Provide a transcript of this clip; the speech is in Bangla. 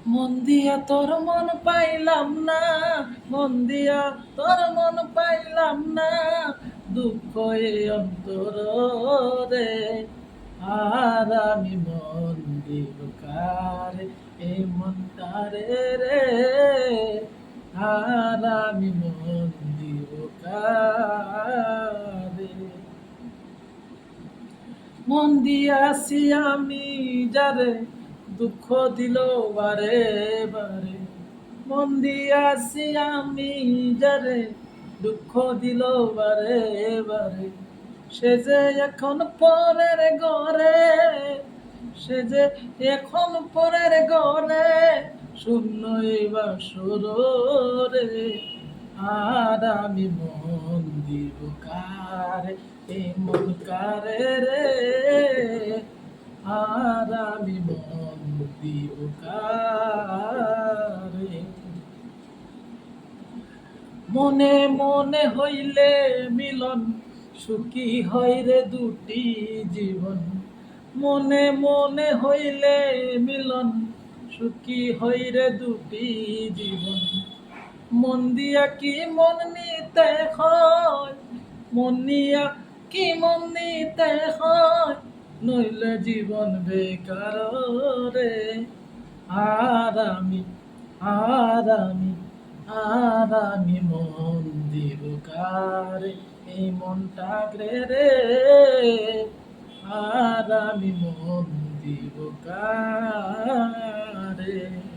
মন দিয়া তোর মন পাইলাম না, মন দিয়া তোর মন পাইলাম না, দুঃখ এ অন্তর রে। আর আমি মন দিব কারে, এই মন কারে রে। আর আমি মন দিব কারে। মন দিয়াছি আমি যারে, দুঃখ দিল বারে বারে। মন দিয়াছি আমি যারে, দুঃখ দিল বারে বারে। সে যে এখন পরের ঘরে, সে যে এখন পরের ঘরে, শূন্য এই বাসর রে। আর আমি মন দিব কারে, এই মন কারে রে। আর আমি মন দিব কারে। মনে মনে হইলে মিলন, সুখী হয় রে দুটি জীবন। মনে মনে হইলে মিলন, সুখী হয় রে দুটি জীবন। মন দিয়া কি মন নিতে হয়, মন নিয়া কি মন নিতে হয়, নইলে জীবন বেকার রে। আর আমি, আর আমি, আর আমি মন দিব কারে, এই মনটা রে। আর আমি মন দিব কারে।